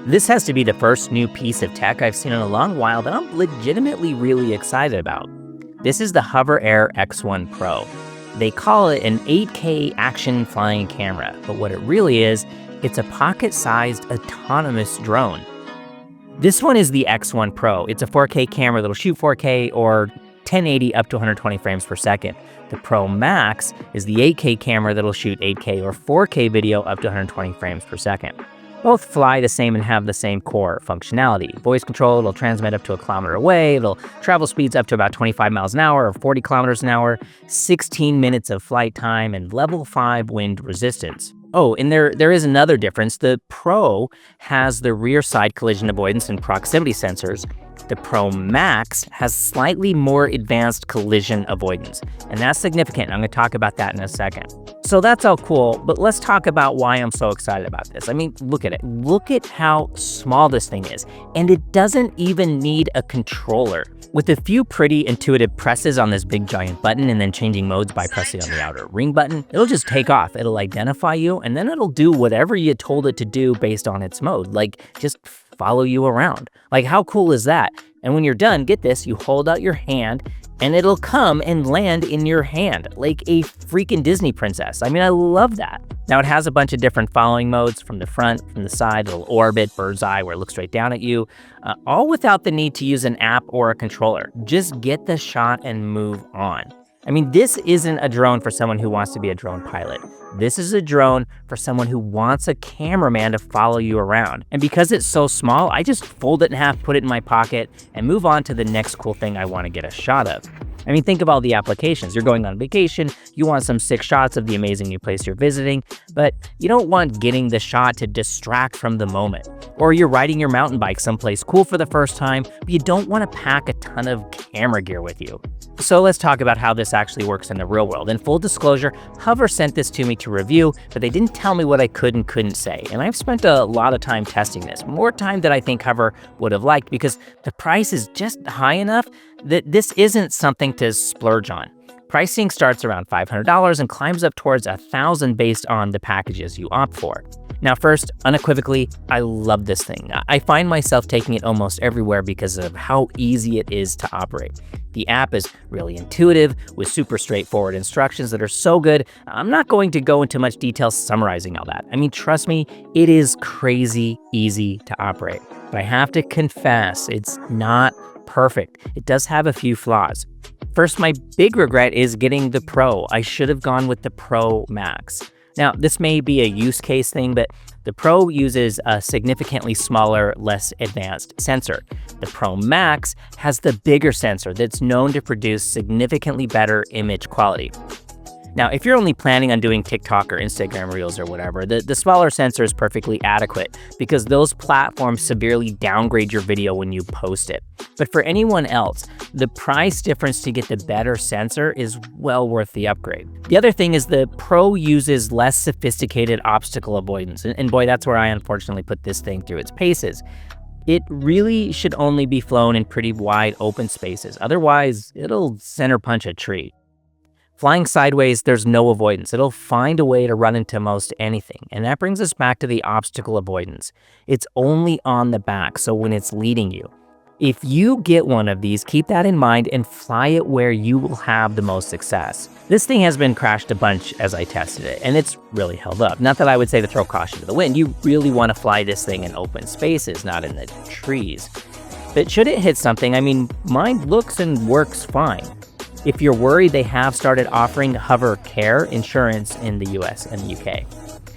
This has to be the first new piece of tech I've seen in a long while that I'm legitimately really excited about. This is the Hover Air X1 Pro. They call it an 8K action flying camera, but what it really is, it's a pocket-sized autonomous drone. This one is the X1 Pro. It's a 4K camera that'll shoot 4K or 1080 up to 120 frames per second. The Pro Max is the 8K camera that'll shoot 8K or 4K video up to 120 frames per second. Both fly the same and have the same core functionality. Voice control, it'll transmit up to 1 kilometer away, it'll travel speeds up to about 25 miles an hour or 40 kilometers an hour, 16 minutes of flight time, and level 5 wind resistance. Oh, and there is another difference. The Pro has the rear side collision avoidance and proximity sensors. The Pro Max has slightly more advanced collision avoidance, and that's significant. I'm going to talk about that in a second. So that's all cool, but let's talk about why I'm so excited about this. I mean, look at it. Look at how small this thing is, and it doesn't even need a controller. With a few pretty intuitive presses on this big giant button and then changing modes by pressing on the outer ring button, it'll just take off. It'll identify you, and then it'll do whatever you told it to do based on its mode, like just follow you around. Like, how cool is that? And when you're done, get this, you hold out your hand and it'll come and land in your hand like a freaking Disney princess. I mean, I love that. Now, it has a bunch of different following modes from the front, from the side, it'll orbit, bird's eye, where it looks straight down at you, all without the need to use an app or a controller. Just get the shot and move on. I mean, this isn't a drone for someone who wants to be a drone pilot. This is a drone for someone who wants a cameraman to follow you around. And because it's so small, I just fold it in half, put it in my pocket, and move on to the next cool thing I want to get a shot of. I mean, think of all the applications. You're going on vacation, you want some sick shots of the amazing new place you're visiting, but you don't want getting the shot to distract from the moment. Or you're riding your mountain bike someplace cool for the first time, but you don't want to pack a ton of camera gear with you. So let's talk about how this actually works in the real world. In full disclosure, Hover sent this to me to review, but they didn't tell me what I could and couldn't say. And I've spent a lot of time testing this, more time than I think Hover would have liked, because the price is just high enough that this isn't something to splurge on. Pricing starts around $500 and climbs up towards $1,000 based on the packages you opt for. Now, first, unequivocally, I love this thing. I find myself taking it almost everywhere because of how easy it is to operate. The app is really intuitive with super straightforward instructions that are so good. I'm not going to go into much detail summarizing all that. I mean, trust me, it is crazy easy to operate. But I have to confess, it's not perfect. It does have a few flaws. First, my big regret is getting the Pro. I should have gone with the Pro Max. Now, this may be a use case thing, but the Pro uses a significantly smaller, less advanced sensor. The Pro Max has the bigger sensor that's known to produce significantly better image quality. Now, if you're only planning on doing TikTok or Instagram Reels or whatever, the smaller sensor is perfectly adequate because those platforms severely downgrade your video when you post it. But for anyone else, the price difference to get the better sensor is well worth the upgrade. The other thing is the Pro uses less sophisticated obstacle avoidance. And boy, that's where I unfortunately put this thing through its paces. It really should only be flown in pretty wide open spaces. Otherwise, it'll center punch a tree. Flying sideways, there's no avoidance. It'll find a way to run into most anything. And that brings us back to the obstacle avoidance. It's only on the back, so when it's leading you. If you get one of these, keep that in mind and fly it where you will have the most success. This thing has been crashed a bunch as I tested it, and it's really held up. Not that I would say to throw caution to the wind. You really want to fly this thing in open spaces, not in the trees. But should it hit something, I mean, mine looks and works fine. If you're worried, they have started offering Hover Care insurance in the US and the UK.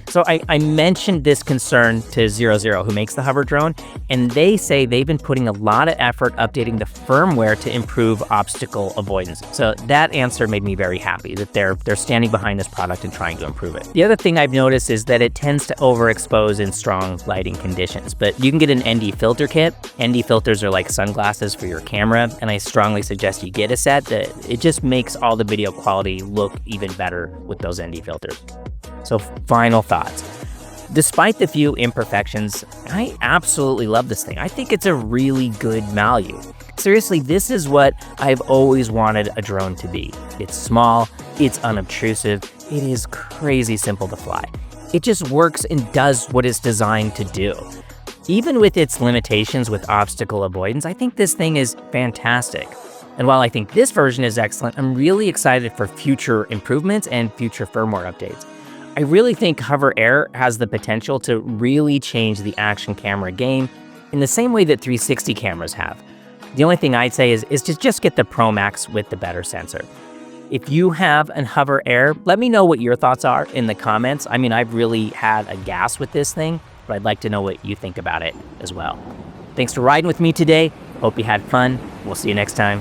So I mentioned this concern to 00, who makes the Hover drone, and they say they've been putting a lot of effort updating the firmware to improve obstacle avoidance. So that answer made me very happy that they're standing behind this product and trying to improve it. The other thing I've noticed is that it tends to overexpose in strong lighting conditions, but you can get an ND filter kit. ND filters are like sunglasses for your camera, and I strongly suggest you get a set. It just makes all the video quality look even better with those ND filters. So final thoughts. Despite the few imperfections, I absolutely love this thing. I think it's a really good value. Seriously, this is what I've always wanted a drone to be. It's small, it's unobtrusive, it is crazy simple to fly. It just works and does what it's designed to do. Even with its limitations with obstacle avoidance, I think this thing is fantastic. And while I think this version is excellent, I'm really excited for future improvements and future firmware updates. I really think Hover Air has the potential to really change the action camera game in the same way that 360 cameras have. The only thing I'd say is to just get the Pro Max with the better sensor. If you have an Hover Air, let me know what your thoughts are in the comments. I mean, I've really had a gas with this thing, but I'd like to know what you think about it as well. Thanks for riding with me today. Hope you had fun. We'll see you next time.